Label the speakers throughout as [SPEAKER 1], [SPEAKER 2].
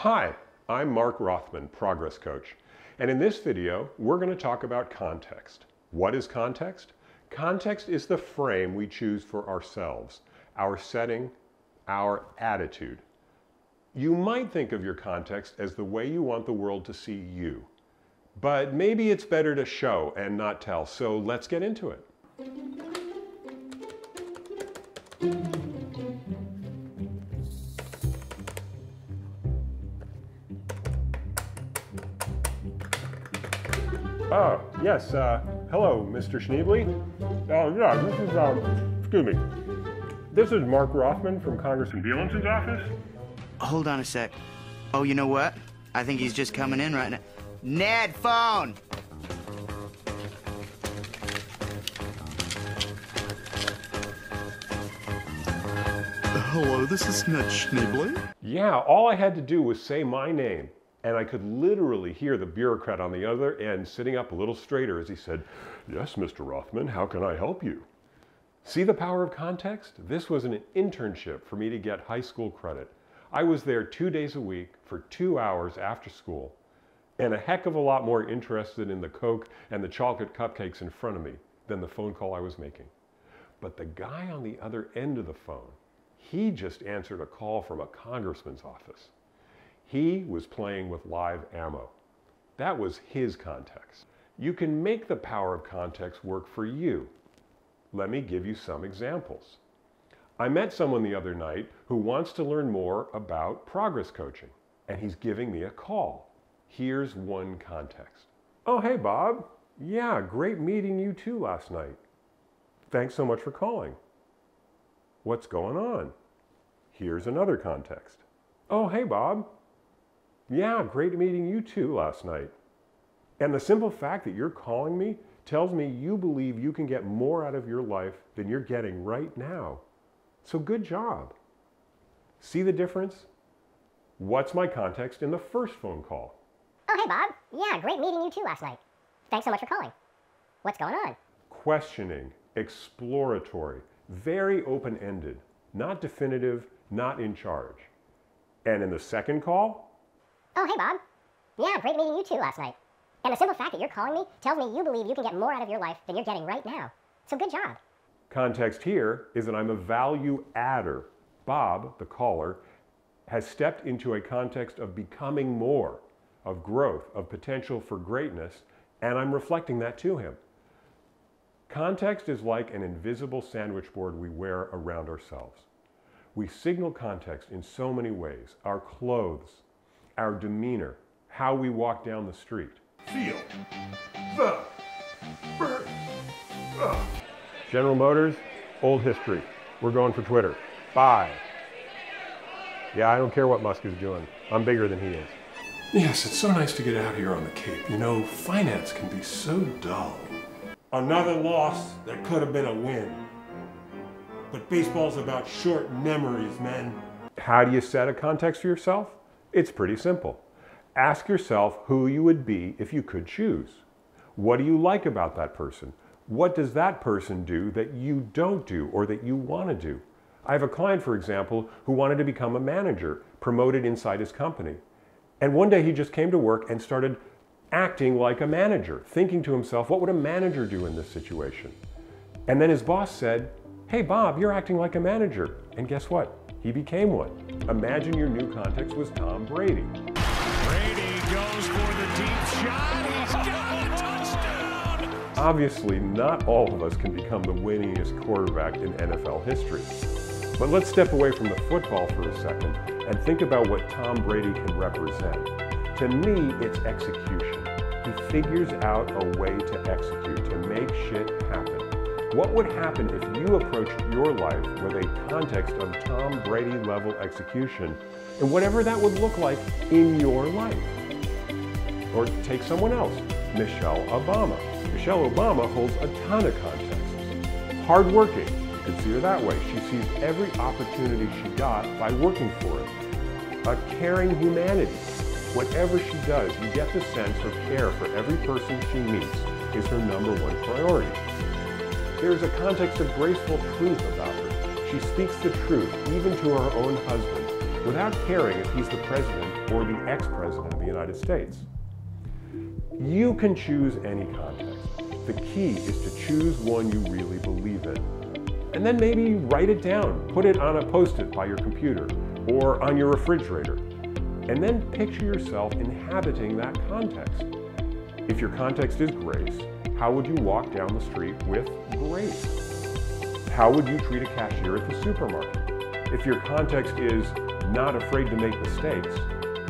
[SPEAKER 1] Hi, I'm Mark Rothman, Progress Coach, and in this video, we're going to talk about context. What is context? Context is the frame we choose for ourselves, our setting, our attitude. You might think of your context as the way you want the world to see you, but maybe it's better to show and not tell, so let's get into it. Oh, yes, hello, Mr. Schneebly. Yeah, this is, excuse me. This is Mark Rothman from Congressman Bielenson's office.
[SPEAKER 2] Hold on a sec. Oh, you know what? I think he's just coming in right now. Ned, phone!
[SPEAKER 3] Hello, this is Ned Schneebly.
[SPEAKER 1] Yeah, all I had to do was say my name, and I could literally hear the bureaucrat on the other end sitting up a little straighter as he said, "Yes, Mr. Rothman, how can I help you?" See the power of context? This was an internship for me to get high school credit. I was there 2 days a week for 2 hours after school, and a heck of a lot more interested in the Coke and the chocolate cupcakes in front of me than the phone call I was making. But the guy on the other end of the phone, he just answered a call from a congressman's office. He was playing with live ammo. That was his context. You can make the power of context work for you. Let me give you some examples. I met someone the other night who wants to learn more about progress coaching, and he's giving me a call. Here's one context. "Oh, hey, Bob. Yeah, great meeting you too last night. Thanks so much for calling. What's going on?" Here's another context. "Oh, hey, Bob. Yeah, great meeting you too last night. And the simple fact that you're calling me tells me you believe you can get more out of your life than you're getting right now. So good job." See the difference? What's my context in the first phone call?
[SPEAKER 4] "Oh, hey, Bob. Yeah, great meeting you too last night. Thanks so much for calling. What's going on?"
[SPEAKER 1] Questioning, exploratory, very open-ended, not definitive, not in charge. And in the second call?
[SPEAKER 4] "Oh, hey, Bob. Yeah, great meeting you too last night. And the simple fact that you're calling me tells me you believe you can get more out of your life than you're getting right now. So good job."
[SPEAKER 1] Context here is that I'm a value adder. Bob, the caller, has stepped into a context of becoming more, of growth, of potential for greatness, and I'm reflecting that to him. Context is like an invisible sandwich board we wear around ourselves. We signal context in so many ways: our clothes, our demeanor, how we walk down the street. Feel the burn. General Motors, old history. We're going for Twitter. Bye. Yeah, I don't care what Musk is doing. I'm bigger than he is. Yes, it's so nice to get out here on the Cape. You know, finance can be so dull. Another loss that could have been a win. But baseball's about short memories, man. How do you set a context for yourself? It's pretty simple. Ask yourself who you would be if you could choose. What do you like about that person? What does that person do that you don't do or that you want to do? I have a client, for example, who wanted to become a manager, promoted inside his company. And one day he just came to work and started acting like a manager, thinking to himself, what would a manager do in this situation? And then his boss said, "Hey, Bob, you're acting like a manager." And guess what? He became one. Imagine your new context was Tom Brady.
[SPEAKER 5] Brady goes for the deep shot. He's got a touchdown.
[SPEAKER 1] Obviously, not all of us can become the winningest quarterback in NFL history. But let's step away from the football for a second and think about what Tom Brady can represent. To me, it's execution. He figures out a way to execute, to make shit happen. What would happen if you approached your life with a context of Tom Brady level execution and whatever that would look like in your life? Or take someone else, Michelle Obama. Michelle Obama holds a ton of contexts. Hardworking, you could see her that way. She sees every opportunity she got by working for it. A caring humanity. Whatever she does, you get the sense her care for every person she meets is her #1 priority. There's a context of graceful truth about her. She speaks the truth, even to her own husband. without caring if he's the president or the ex-president of the United States. You can choose any context. The key is to choose one you really believe in. And then maybe write it down, put it on a post-it by your computer or on your refrigerator. And then picture yourself inhabiting that context. If your context is grace, how would you walk down the street with grace? How would you treat a cashier at the supermarket? If your context is not afraid to make mistakes,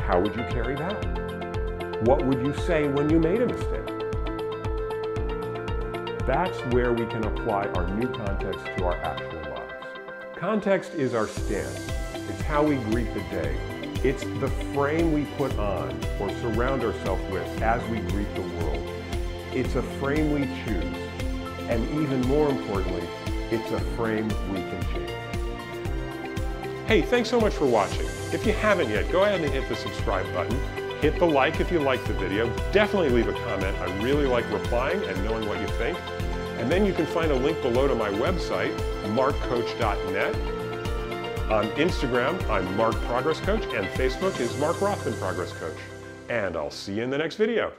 [SPEAKER 1] how would you carry that? What would you say when you made a mistake? That's where we can apply our new context to our actual lives. Context is our stance. It's how we greet the day. It's the frame we put on or surround ourselves with as we greet the world. It's a frame we choose. And even more importantly, it's a frame we can change. Hey, thanks so much for watching. If you haven't yet, go ahead and hit the subscribe button. Hit the like if you liked the video. Definitely leave a comment. I really like replying and knowing what you think. And then you can find a link below to my website, markcoach.net. On Instagram, I'm Mark Progress Coach, and Facebook is Mark Rothman Progress Coach. And I'll see you in the next video.